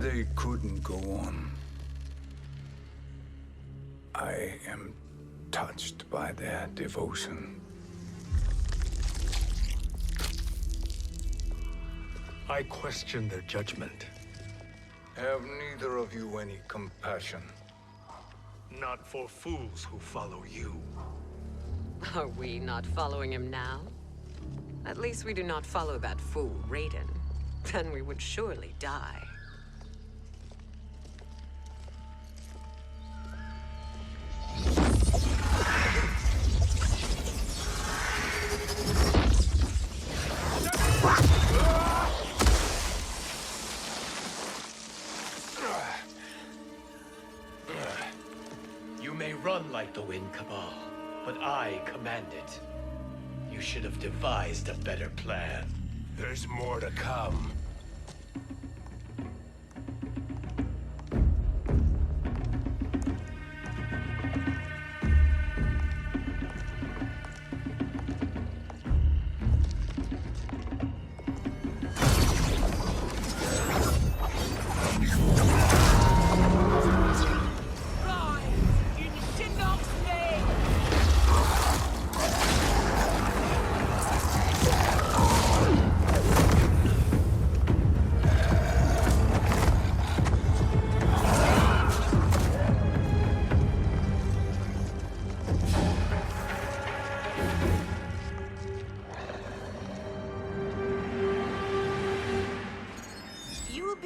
They couldn't go on. I am touched by their devotion. I question their judgment. Have neither of you any compassion? Not for fools who follow you. Are we not following him now? At least we do not follow that fool, Raiden. Then we would surely die. You may run like the wind, Cabal, but I command it. You should have devised a better plan. There's more to come.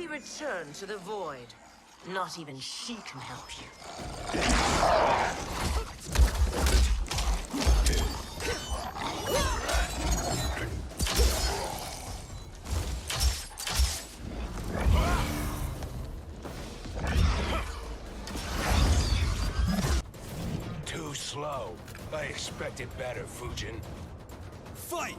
Return to the void. Not even she can help you. Too slow. I expected better, Fujin. Fight!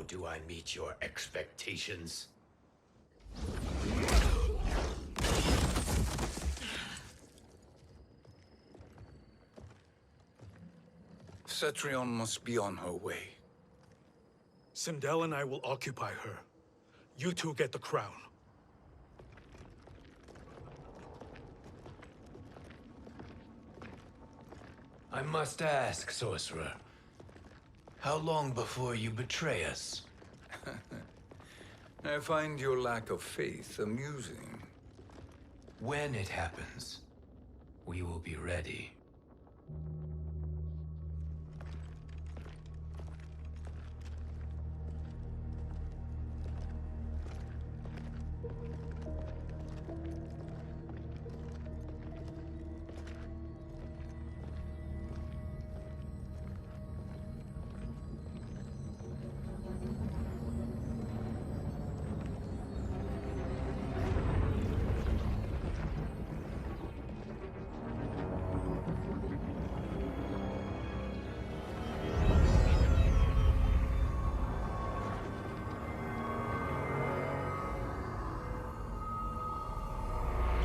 Do I meet your expectations? Cetrion must be on her way. Sindel and I will occupy her. You two get the crown. I must ask, sorcerer. How long before you betray us? I find your lack of faith amusing. When it happens, we will be ready.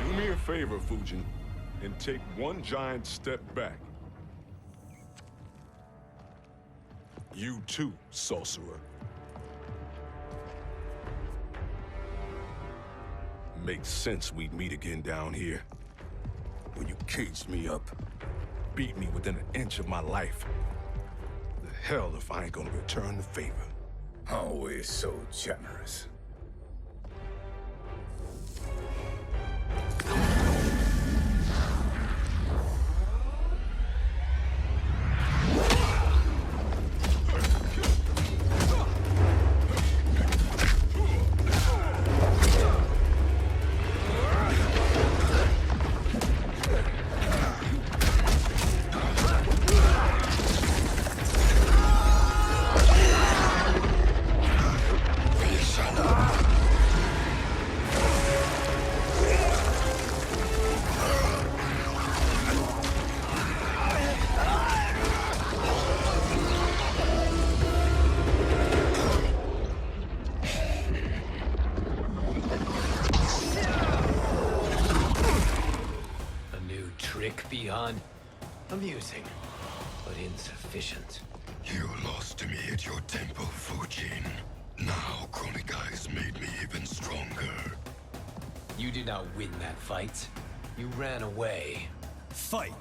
Do me a favor, Fujin, and take one giant step back. You too, sorcerer. Makes sense we'd meet again down here. When you caged me up, beat me within an inch of my life. The hell if I ain't gonna return the favor. Always so generous. Beyond amusing, but insufficient. You lost to me at your temple, Fujin. Now Chronic Eyes made me even stronger. You did not win that fight. You ran away. Fight!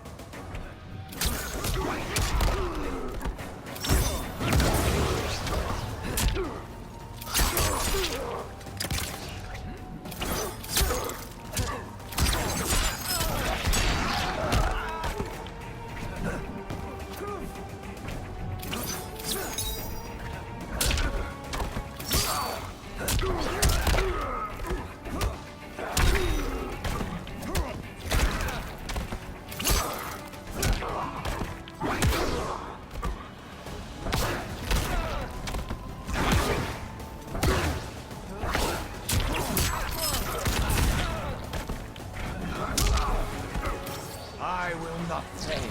I will not fail.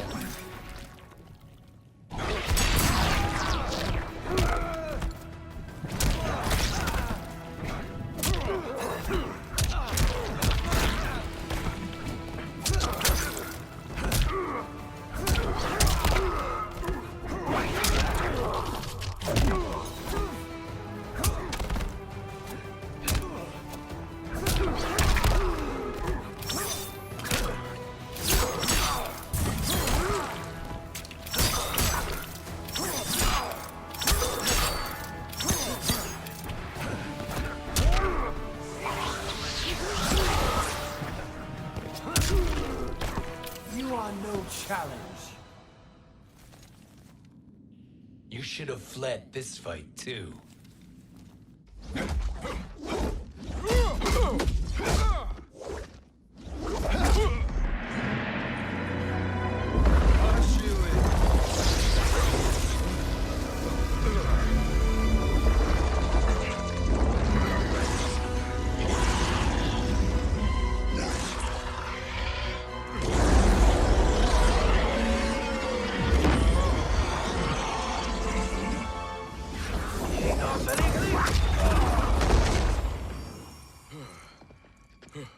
You are no challenge. You should have fled this fight, too.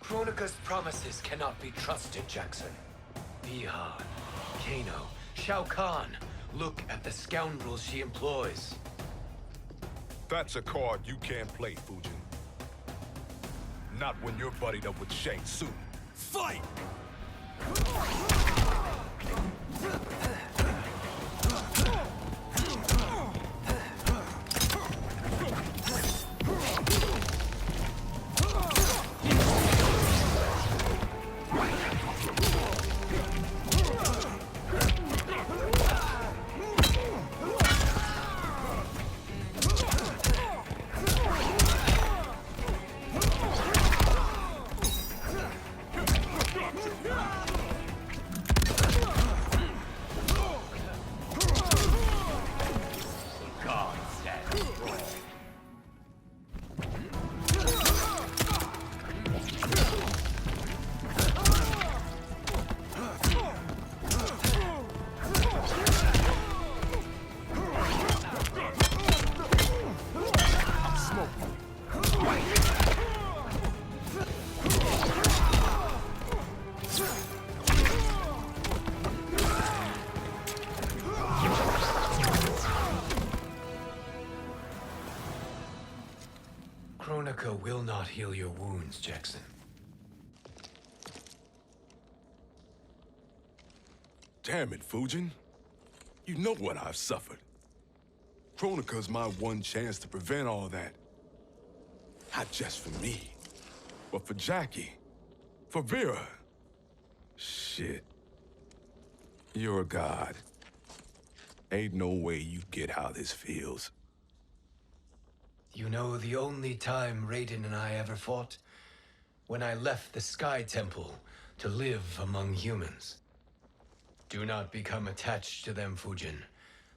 Kronika's promises cannot be trusted, Jackson. Bihan, Kano, Shao Kahn. Look at the scoundrels she employs. That's a card you can't play, Fujin. Not when you're buddied up with Shang Tsung. Fight! Kronika will not heal your wounds, Jackson. Damn it, Fujin. You know what I've suffered. Kronika's my one chance to prevent all that. Not just for me, but for Jackie, for Vera. Shit. You're a god. Ain't no way you get how this feels. You know the only time Raiden and I ever fought? When I left the Sky Temple to live among humans. Do not become attached to them, Fujin.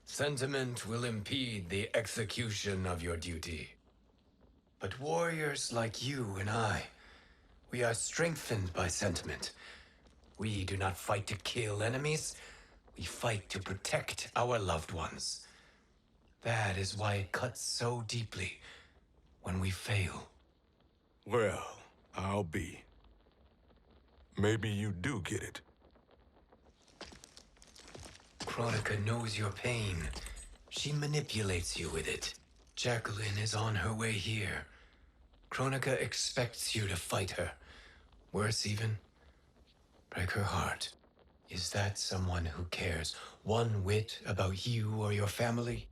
Sentiment will impede the execution of your duty. But warriors like you and I, we are strengthened by sentiment. We do not fight to kill enemies. We fight to protect our loved ones. That is why it cuts so deeply when we fail. Well, I'll be. Maybe you do get it. Kronika knows your pain. She manipulates you with it. Jacqueline is on her way here. Kronika expects you to fight her. Worse even, break her heart. Is that someone who cares one whit about you or your family?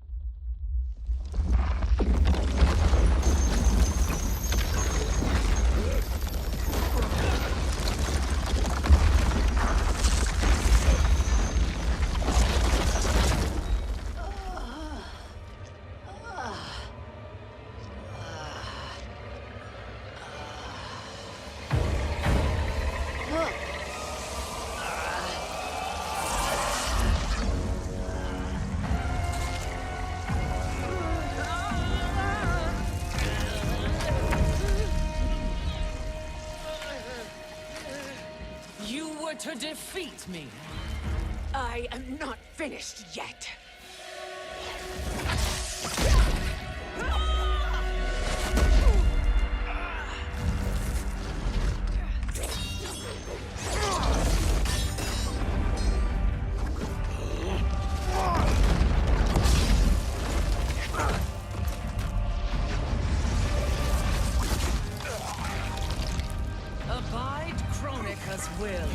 To defeat me. I am not finished yet. Abide Kronika's will.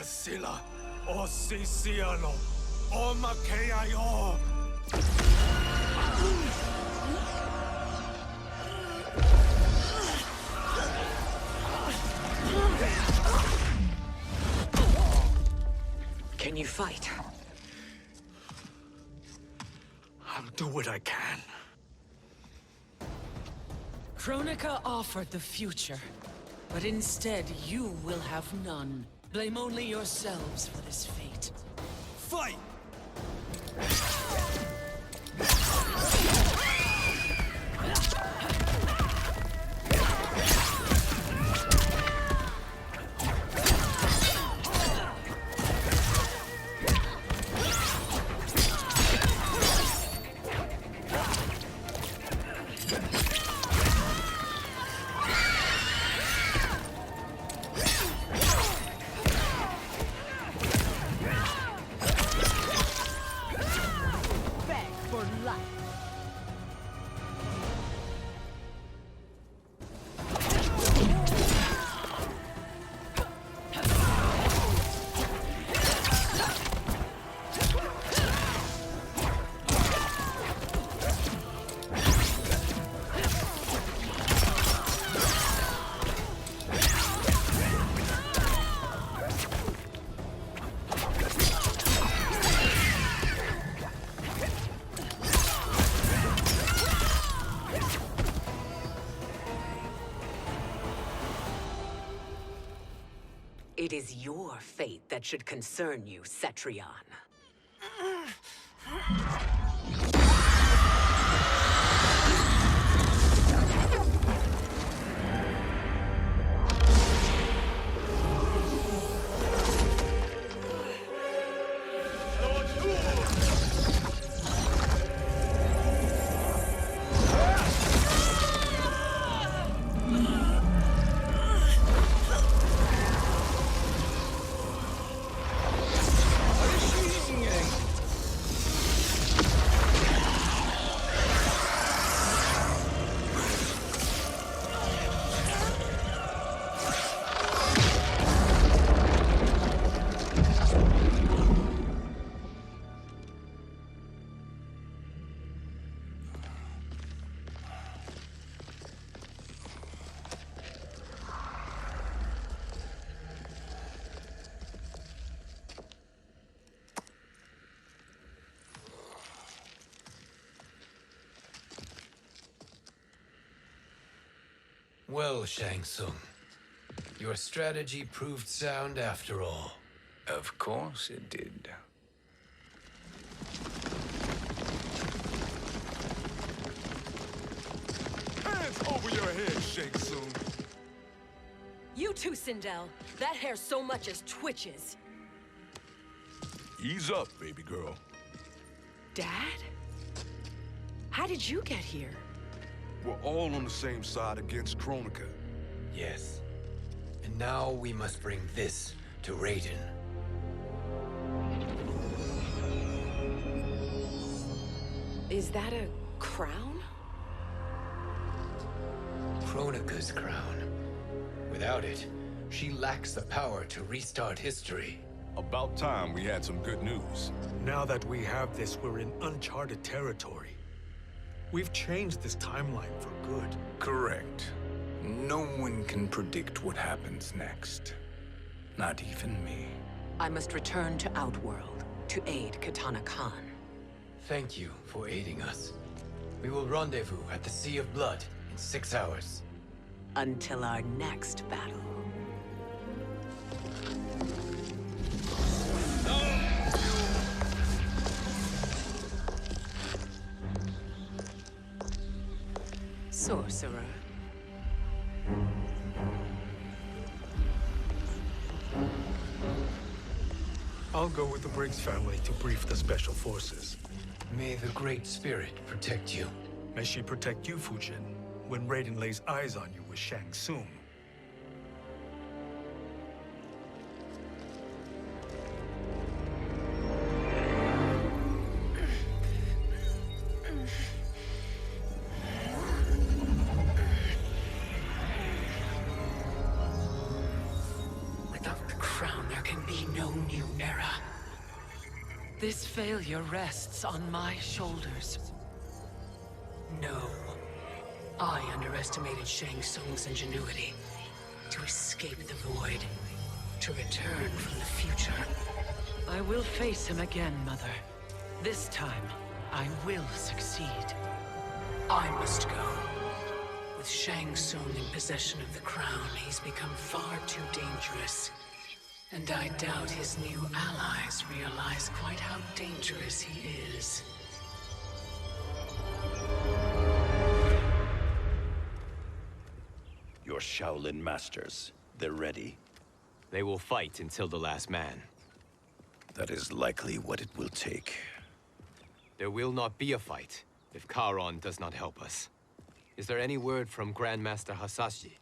Sila, o Sisiano, o Makeayo. Can you fight? I'll do what I can. Kronika offered the future, but instead you will have none. Blame only yourselves for this fate. Fight! It is your fate that should concern you, Cetrion. Well, Shang Tsung, your strategy proved sound after all. Of course it did. Hands over your head, Shang Tsung. You too, Sindel. That hair so much as twitches. Ease up, baby girl. Dad? How did you get here? We're all on the same side against Kronika. Yes. And now we must bring this to Raiden. Is that a crown? Kronika's crown. Without it, she lacks the power to restart history. About time we had some good news. Now that we have this, we're in uncharted territory. We've changed this timeline for good. Correct. No one can predict what happens next. Not even me. I must return to Outworld to aid Katana Khan. Thank you for aiding us. We will rendezvous at the Sea of Blood in 6 hours. Until our next battle. Sorcerer. I'll go with the Briggs family to brief the Special Forces. May the Great Spirit protect you. May she protect you, Fujin, when Raiden lays eyes on you with Shang Tsung. Without the crown, there can be no new era. This failure rests on my shoulders. No. I underestimated Shang Tsung's ingenuity. To escape the void. To return from the future. I will face him again, Mother. This time, I will succeed. I must go. With Shang Tsung in possession of the crown, he's become far too dangerous. And I doubt his new allies realize quite how dangerous he is. Your Shaolin masters, they're ready. They will fight until the last man. That is likely what it will take. There will not be a fight if Charon does not help us. Is there any word from Grandmaster Hasashi?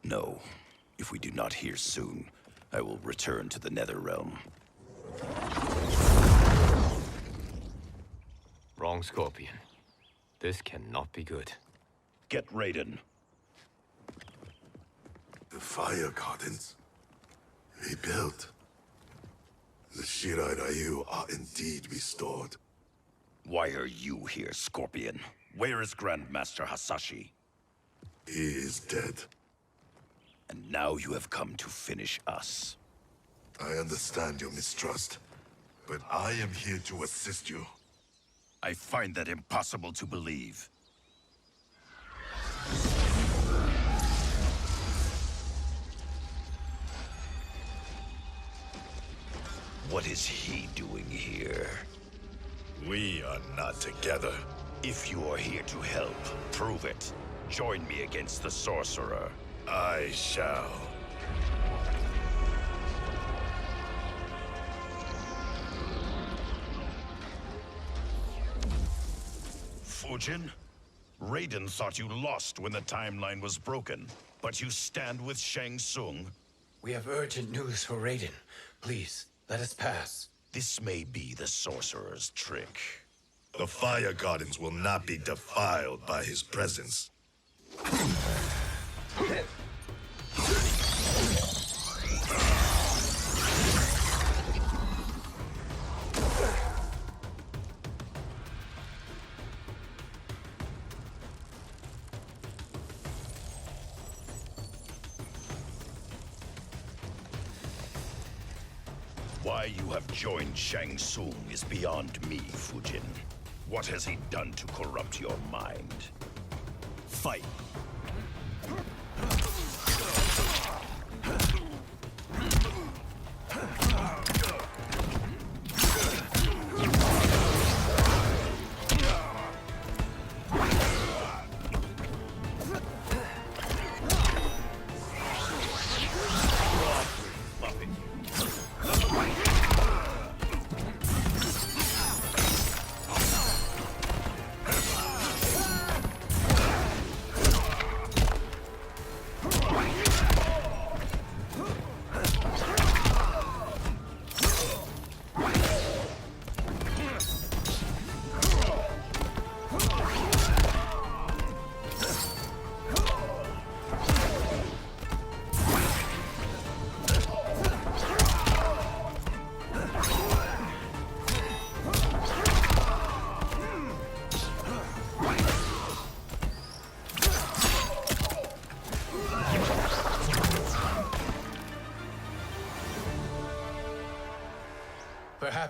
No. If we do not hear soon, I will return to the Netherrealm. Wrong, Scorpion. This cannot be good. Get Raiden. The fire gardens rebuilt. The Shirai Ryu are indeed restored. Why are you here, Scorpion? Where is Grandmaster Hasashi? He is dead. And now you have come to finish us. I understand your mistrust, but I am here to assist you. I find that impossible to believe. What is he doing here? We are not together. If you are here to help, prove it. Join me against the Sorcerer. I shall. Fujin? Raiden thought you lost when the timeline was broken, but you stand with Shang Tsung. We have urgent news for Raiden. Please, let us pass. This may be the Sorcerer's trick. The fire gardens will not be defiled by his presence. Why you have joined Shang Tsung is beyond me, Fujin. What has he done to corrupt your mind? Fight!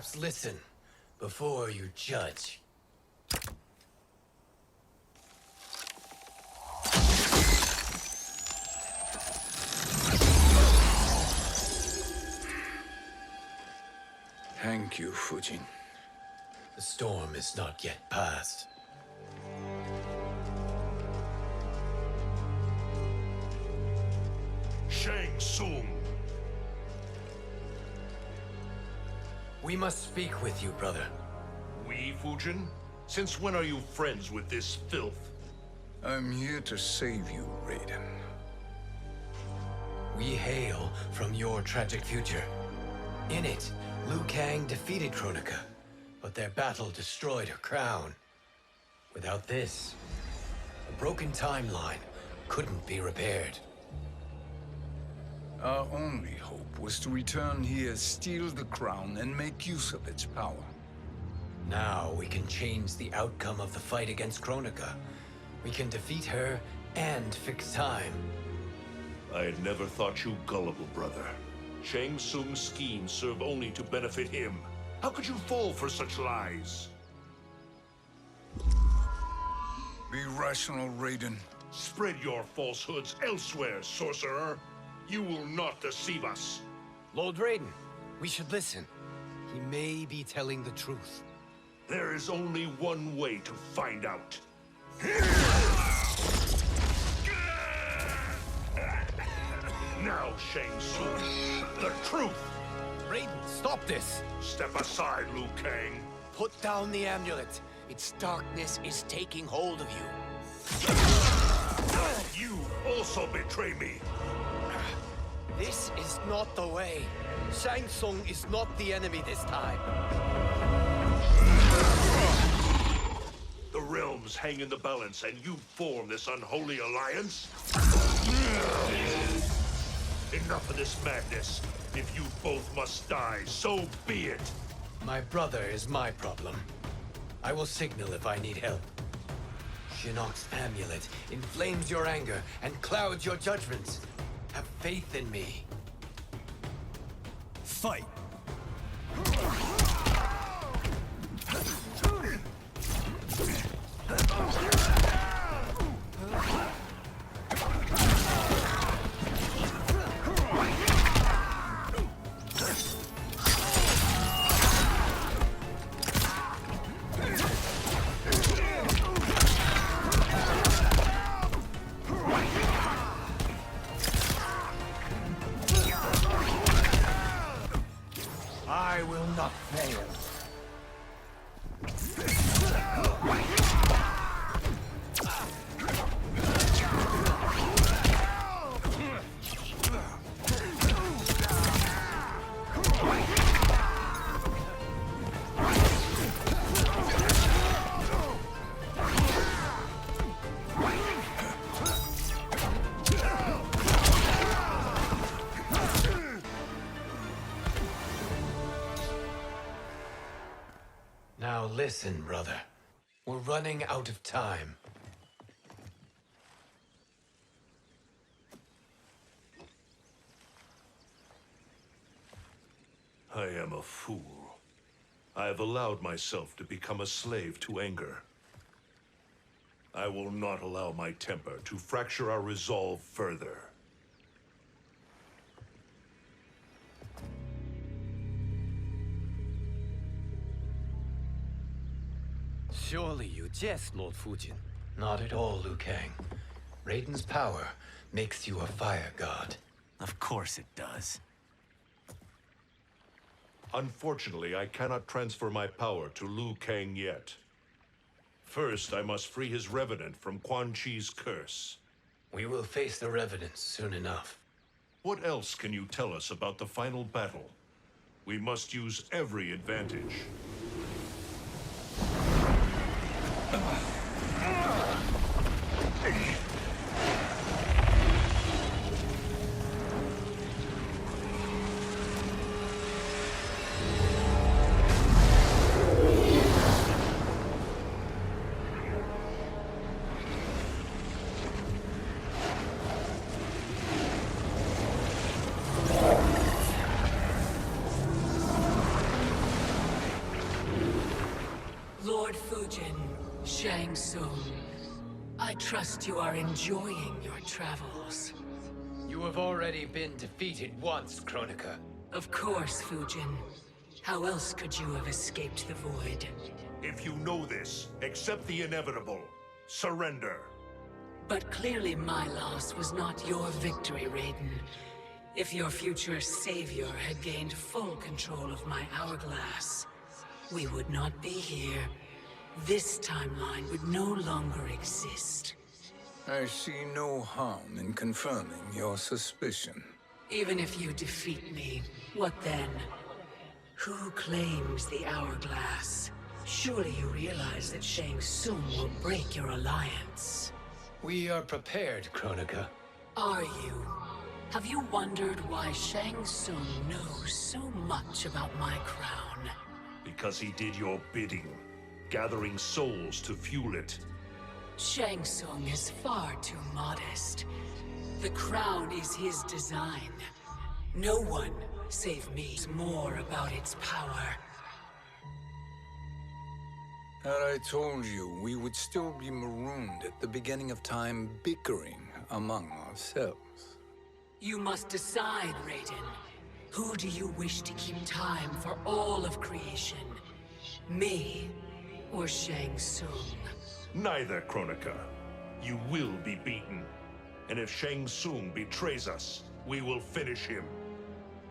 Perhaps listen before you judge. Thank you, Fujin. The storm is not yet past. Shang Tsung! We must speak with you, brother. We, Fujin? Since when are you friends with this filth? I'm here to save you, Raiden. We hail from your tragic future. In it, Liu Kang defeated Kronika, but their battle destroyed her crown. Without this, a broken timeline couldn't be repaired. Our only hope was to return here, steal the crown, and make use of its power. Now we can change the outcome of the fight against Kronika. We can defeat her and fix time. I had never thought you gullible, brother. Shang Tsung's schemes serve only to benefit him. How could you fall for such lies? Be rational, Raiden. Spread your falsehoods elsewhere, sorcerer. You will not deceive us. Lord Raiden, we should listen. He may be telling the truth. There is only one way to find out. Now, Shang Tsung, the truth! Raiden, stop this! Step aside, Liu Kang. Put down the amulet. Its darkness is taking hold of you. You also betray me. This is not the way. Shang Tsung is not the enemy this time. The realms hang in the balance, and you form this unholy alliance? Enough of this madness. If you both must die, so be it. My brother is my problem. I will signal if I need help. Shinnok's amulet inflames your anger and clouds your judgments. Have faith in me. Fight! I will not fail. Now listen, brother. We're running out of time. I am a fool. I have allowed myself to become a slave to anger. I will not allow my temper to fracture our resolve further. Surely you jest, Lord Fujin. Not at all, Liu Kang. Raiden's power makes you a fire god. Of course it does. Unfortunately, I cannot transfer my power to Liu Kang yet. First, I must free his Revenant from Quan Chi's curse. We will face the Revenants soon enough. What else can you tell us about the final battle? We must use every advantage. Shang Tsung, I trust you are enjoying your travels. You have already been defeated once, Kronika. Of course, Fujin. How else could you have escaped the void? If you know this, accept the inevitable. Surrender. But clearly my loss was not your victory, Raiden. If your future savior had gained full control of my hourglass, we would not be here. This timeline would no longer exist. I see no harm in confirming your suspicion. Even if you defeat me, what then? Who claims the hourglass? Surely you realize that Shang Tsung will break your alliance. We are prepared, Kronika. Are you? Have you wondered why Shang Tsung knows so much about my crown? Because he did your bidding, gathering souls to fuel it. Shang Tsung is far too modest. The crown is his design. No one, save me, knows more about its power. Had I told you, we would still be marooned at the beginning of time, bickering among ourselves. You must decide, Raiden. Who do you wish to keep time for all of creation? Me or Shang Tsung? Neither, Kronika. You will be beaten. And if Shang Tsung betrays us, we will finish him.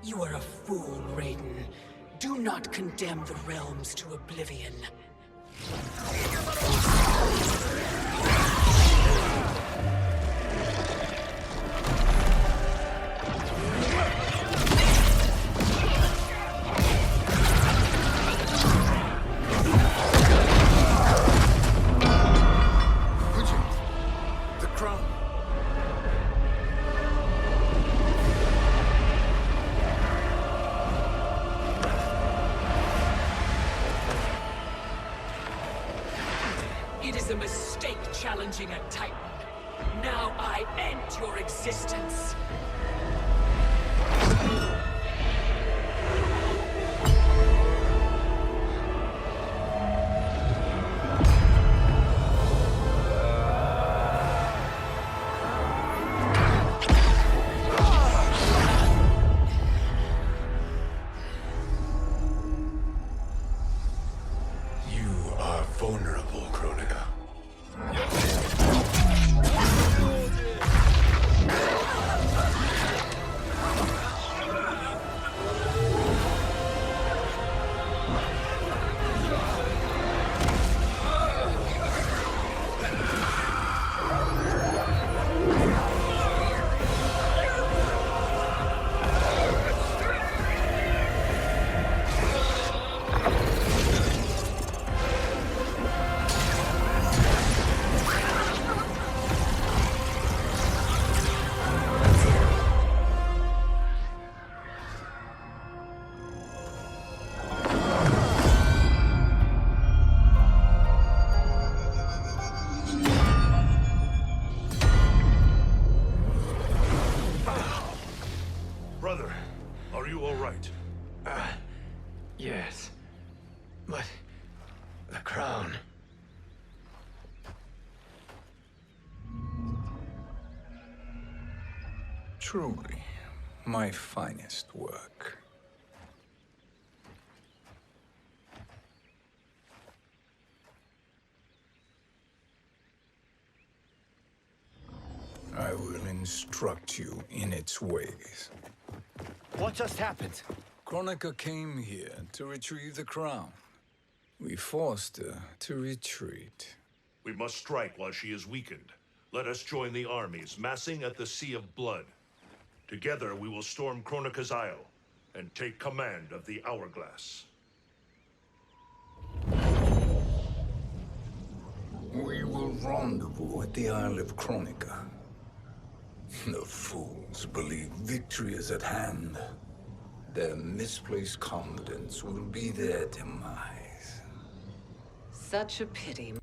You are a fool, Raiden. Do not condemn the realms to oblivion. The crown. It is a mistake challenging a Titan. Now I end your existence. You are vulnerable, Kronika. Brother, are you all right? Yes. But... the crown... Truly, my finest work. I will instruct you in its ways. What just happened? Kronika came here to retrieve the crown. We forced her to retreat. We must strike while she is weakened. Let us join the armies, massing at the Sea of Blood. Together we will storm Kronika's Isle and take command of the Hourglass. We will rendezvous at the Isle of Kronika. The fools believe victory is at hand. Their misplaced confidence will be their demise. Such a pity.